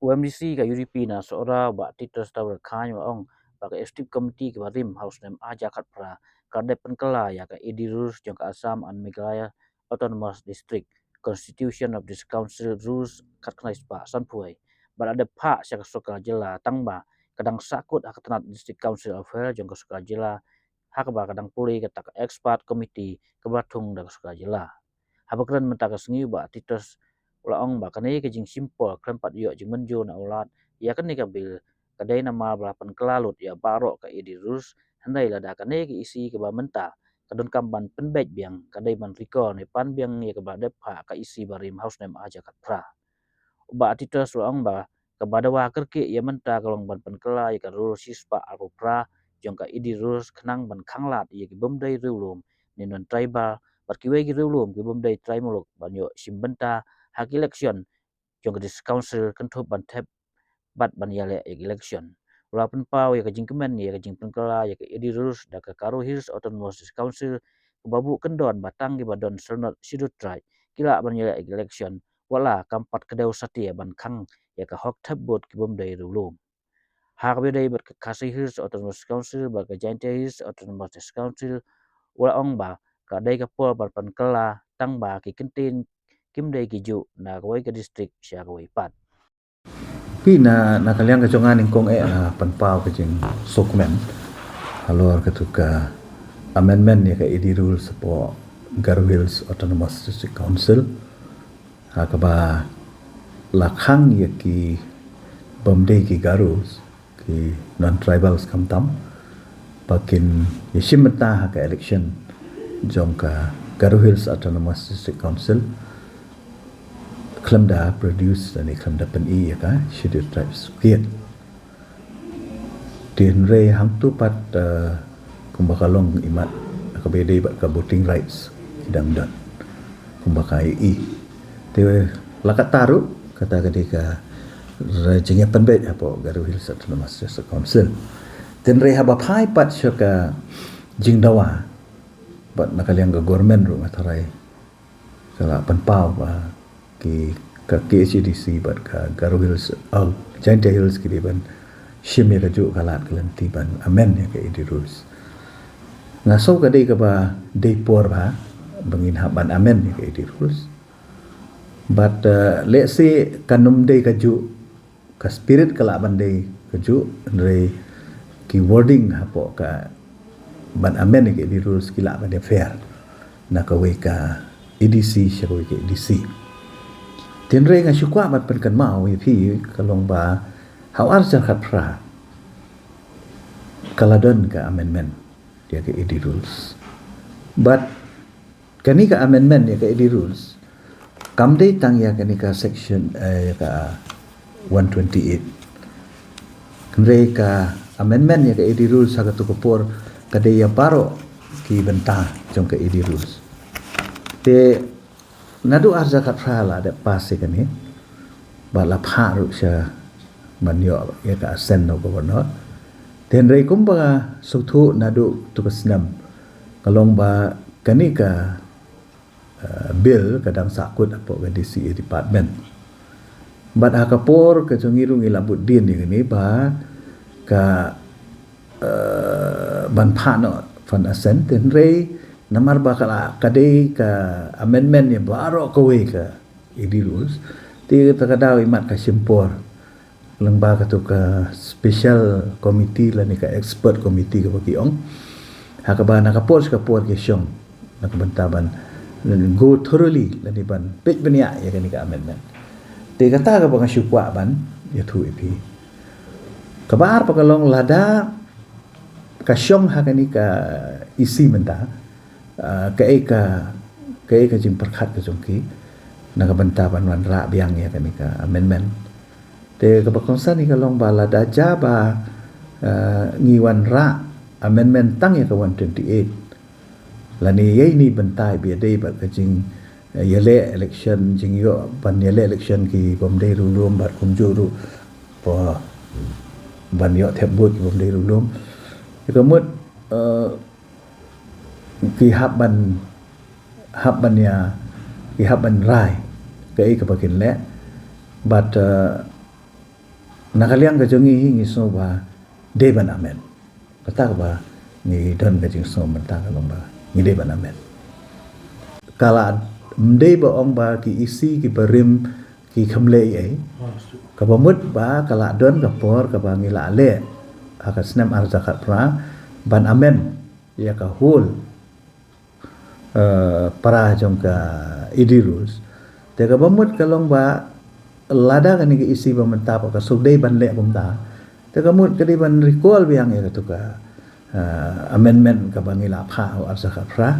UMDC ka UDP na seorang ba titus tawar kanyo ong baka estif committee ka rim house nem aja kat pra kade penkela ya ka Edirus jong ka Assam and Meghalaya Autonomous District Constitution of this Council rules kat knais pa sanpuai bar ada pak sya ka sokal jela tangba kadang sakut hak tenat District Council of Health jong ka sokal jela hak ba kadang puli kata expert committee ke batung da sokal jela habakran mentaka sengi ba titus ula ong ba kanai ke jing simple krempat yo jing menjo na ulat ya kan ni kabil kadai nama belapan kelalut ya baro ka Edirus handai la da kanai ke isi ke ba menta kadon kamban penbet biang kadai man riko ne pan biang ya ke ba depa ka isi barim house nem aja kat pra ba titus ula ong ba ke badawa kerke ya menta kalong ban penkela ya ka rul sispa aku pra jong ka Edirus kenang ban kanglat ya ke bomdai rulum ni non tribal Barkiwe gi rulum gi bomdai trimolok banyo simbenta hak election jong dis council kentup ban tep bat ban yale election walaupun pau ya kajing kemen ya kajing pengkela ya ke Edirus da ke Karo Hills Autonomous Council babu kendon batang gi badon sernot sidut trai kila ban yale election wala kampat kedau satia ban kang ya ke hok tep bot gi bomdai rulum hak bedai berkasih Hills Autonomous Council baga Giant Hills Autonomous Council wala ong ba kadai ka pol bar pengkela tang ba ki kentin kimdai kiju na kawai ke distrik sya kawai pat Pi na kalian kecongan ingkong na panpau kejing sokmen halor ketuka amendment ya ke ID rules po Garo Hills Autonomous District Council hakaba lakhang ya ki bomdei ki Garus ki non tribals kamtam pakin yeshimta ha ka election jongka Garo Hills Autonomous District Council Klamda produce dan Klamda pen ya ka scheduled tribes kiat tin re ham tu pat kumbakalong imat akabede bat ka voting rights kidang dan kumbakai te lakat taru kata ketika rajingnya penbet apa Garo Hills Autonomous District Council tin re haba pai pat syaka jingdawa bat nakaliang ga government ru matarai kala penpau ba ki ka KHDC bat ka Garo Hills Giant Hills ki ban shimya ka ju kalat kelanti ban amen ya ka Edirus ngaso ka dei ka ba dei por ba bangin haban amen ya ka Edirus but let's say kanum dei ka ju ka spirit kala ban dei ka ju re ki wording hapo ka ban amen ya ka Edirus kila ban fair na ka we ka EDC sya ka we ka EDC tinre nga syukwa bat penkan mau ya pi kalong ba hawar jakat pra kaladon ka amendment ya ke ED rules but kani ka amendment ya ke ED rules kamde tang ya kani ka section ya ka 128 kanre ka amendment ya ke ED rules sa tu kopor kade ya paro ki benta jong ke ED rules te nadu arja kat phala de pase kani bala pharu sya manyo ya ka sen no governor ten rei kumba suthu nadu tupasnam kalong ba kani ka bill kadang sakut apo ka DCA department bat hakapor ka chungirung ilabut din ni ba ka ban phano fan asen ten rei namar bakala kadai ka amendment ya baro kowe ka ED rules ti takadaw imat ka simpor lengba ka to ka special committee la ni ka expert committee ka pakiong hakaba nakapor ka por ke syong nakabantaban go thoroughly la ni ban pet bania ya ni ka amendment ti kata ka bang syukwa ban ya thu ipi kabar pakalong lada ka syong hakani ka isi menta ka jing perkhat ka jongki nakabantaban wan ra biang ya kani ka amendment te ka bakongsan ni kalong bala daja ba ngiwan ra amendment tang ya ka 128 lani ye ni bentai bi dei ba ka jing yele election jing yo ban yele election ki bomdei rulum bat kumju ru po ban yo thebut bomdei rulum ikamut ki habban rai kai ka pakin le but nakaliang ka jongi ngi so ba de ban amen kata ba ngi don ka jing so menta ka long ba ngi de ban amen kala mde ba ong ba ki isi ki berim ki khamle ai ka bamut ba kala don ka por ka ba ngi la le akan snem ar zakat pra ban amen ya ka hul para jong ka idirus te ka bamut ka long ba lada kan ni isi ba menta pa ka sugdei ban le bumta te ka mut ka di ban recall biang ya tu ka amendment ka bangila pha o zakat pra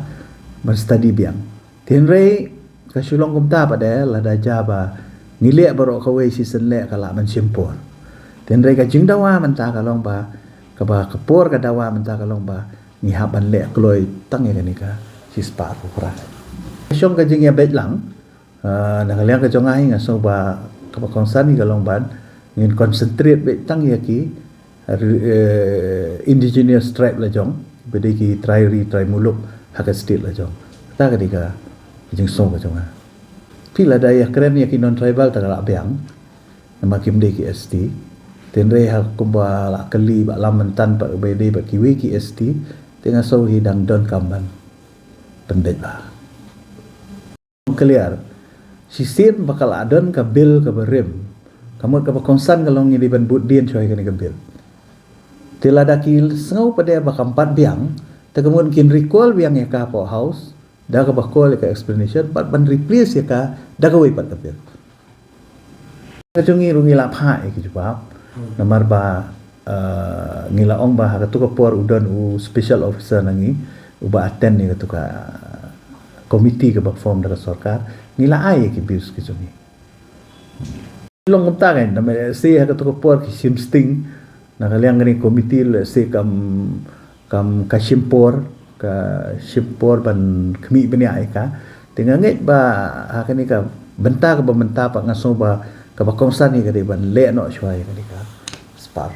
ban study biang tin rei ka sulong kumta pa de lada jaba ngile baro ka we si sen le kala ban simpor tin rei ka jing dawa menta ka long ba ka ba ka por ka dawa menta ka long ba ni ha ban le kloi tang ya ni ka si spa ko pra syong ka jing ya bet lang na kalian ka jongai nga so ba ka ba konsan ni ka long ban ngin concentrate bet tang ya ki indigenous tribe la jong bede ki try muluk haka state la jong ta ka di ka jing so ka jonga pila daya keren ya ki non tribal ta la biang nama kim de ki st tenre ha kumba la kali ba laman tan pa bede ba ki we ki st tengah so hidang don kamban pendet ba clear sistem bakal adon ka bil ka berim kamu ka konsan kalong ni ban bud dien choi ka ni ka bil tila dakil sengau pada bakal 4 biang ta kemun kin recall biang ya ka po house da ka bakol ka explanation pat ban replace ya ka da ka we pat ka bil ka jungi rungi la pha ki jawab nomor ba ngila ong ba ka tu ka por udon u special officer nangi uba attend ni ka tu ka komiti ke form dari sarkar ngila ai ki bis ki jungi long kumta kan nama se ha ka tu ka por ki simsting na kaliang ni komiti le se kam ka simpor ban kemi bani ai ka dengan nget ba ha ka ni ka benta ka ba menta pa ngaso ba ka ba kongsan ni ka di ban le no shwai ka ni ka spark